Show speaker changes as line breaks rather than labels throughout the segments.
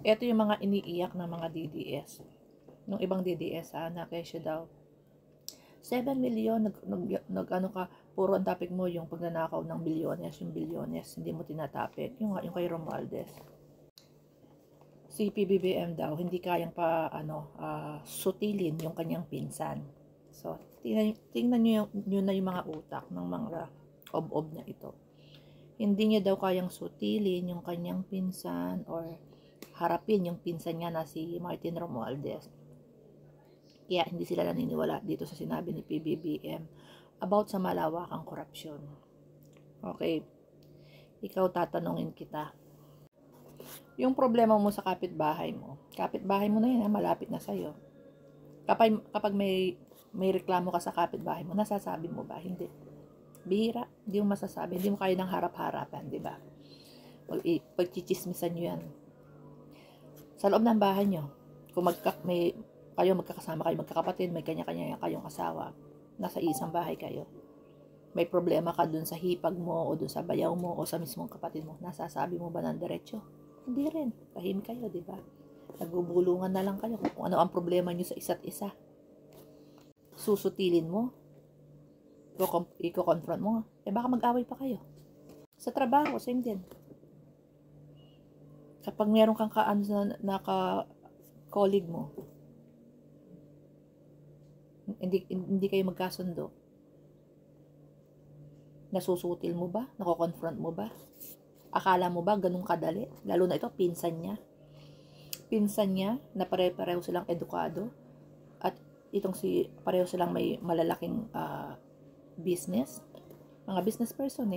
Ito yung mga iniiyak ng mga DDS. Nung ibang DDS na kesyo daw. 7 million, ano ka, puro ang topic mo yung pagnanakaw ng bilyones, yung bilyones, hindi mo tinatapik. Yung kay Romualdez. Si PBBM daw, hindi kayang sutilin yung kanyang pinsan. So, tingnan nyo na yung mga utak ng mga ob-ob na ito. Hindi niya daw kayang sutilin yung kanyang pinsan or harapin yung pinsan niya na si Martin Romualdez. Kaya hindi sila naniniwala dito sa sinabi ni PBBM about sa malawakang korupsyon. Okay, ikaw tatanungin kita. Yung problema mo sa kapitbahay mo na yan, malapit na sa'yo. Kapag may reklamo ka sa kapitbahay mo, nasasabi mo ba? Hindi. Bihira, hindi mo masasabi, hindi mo kaya ng harap-harapan, di ba? Pagchichismisan nyo yan. Sa loob ng bahay nyo, kung magkakasama kayo, magkakapatid, may kanya-kanya kayong asawa, nasa isang bahay kayo, may problema ka dun sa hipag mo, o dun sa bayaw mo, o sa mismong kapatid mo, nasasabi mo ba ng diretso? Hindi rin, tahimik kayo, di ba? Nagbubulungan na lang kayo kung ano ang problema nyo sa isa't isa. Susutilin mo, i-confront mo, baka mag-away pa kayo. Sa trabaho, same din. Kapag meron kang colleague mo, hindi kayo magkasundo, nasusutil mo ba? Nako-confront mo ba? Akala mo ba ganun kadali? Lalo na ito, pinsan niya na pare-pareho silang edukado, at pareho silang may malalaking business, mga business person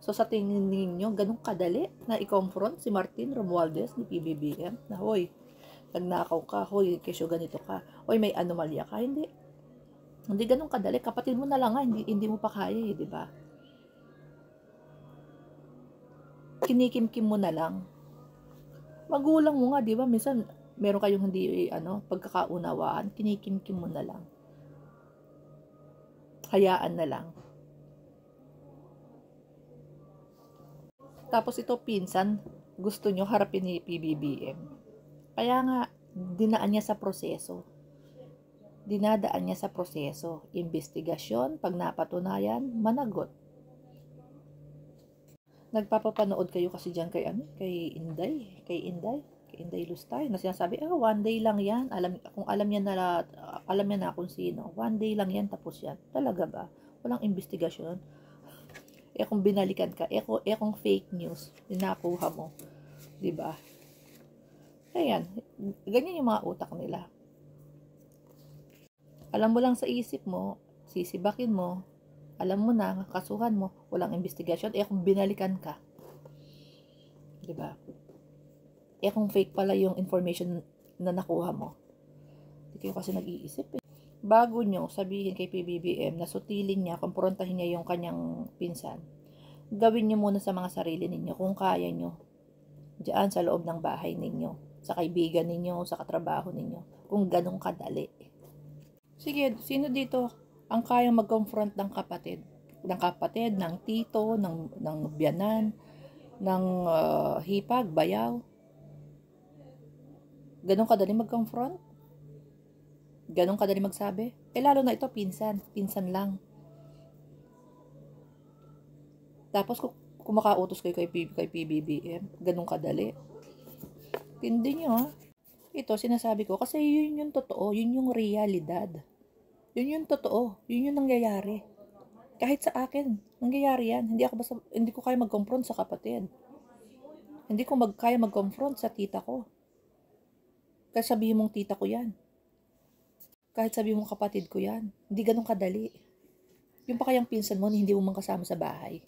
So sa tingin ninyo, ganun kadali na i-confront si Martin Romualdez ni PBBM na, hoy, nagnakaw ka, hoy, kesyo ganito ka, hoy, may anomalya ka? Hindi ganun kadali. Kapatid mo na lang hindi mo pa kaya di ba? Kinikimkim mo na lang. Magulang mo nga, di ba? Minsan meron kayong hindi pagkakaunawaan, kinikimkim mo na lang. Hayaan na lang. Tapos ito, pinsan, gusto nyo harapin ni PBBM. Kaya nga, dinadaan niya sa proseso. Investigasyon, pag napatunayan, managot. Nagpapapanood kayo kasi dyan kay Inday Lustay, na sinasabi, one day lang yan. Alam niya na kung sino. One day lang yan, tapos yan. Talaga ba? Walang investigasyon. Kung binalikan ka, kung fake news, nakuha mo, di ba? Ayan, ganyan yung mga utak nila. Alam mo lang sa isip mo, sisibakin mo, alam mo na, kasuhan mo, walang investigasyon, kung binalikan ka, di ba? Kung fake pala yung information na nakuha mo, hindi kayo kasi nag-iisip Bago nyo sabihin kay PBBM na sutilin niya, kumprontahin niya yung kanyang pinsan, gawin nyo muna sa mga sarili ninyo kung kaya nyo. Diyan sa loob ng bahay ninyo, sa kaibigan ninyo, sa katrabaho ninyo, kung ganong kadali. Sige, sino dito ang kayang mag-confront ng kapatid, ng tito, ng biyanan, ng hipag, bayaw? Ganong kadali mag-confront? Ganong kadali magsabi? Lalo na ito, pinsan lang. Tapos kung makautos kayo kay PBBM, ganong kadali. Hindi nyo Ito, sinasabi ko, kasi yun yung totoo, yun yung realidad. Yun yung totoo, yun yung nangyayari. Kahit sa akin, nangyayari yan. Hindi ko kaya mag-confront sa kapatid. Hindi ko kaya mag-confront sa tita ko. Kahit sabihin mong tita ko yan. Kahit sabihin mong kapatid ko yan. Hindi ganun kadali. Yung pa kayang pinsan mo, hindi mo man kasama sa bahay.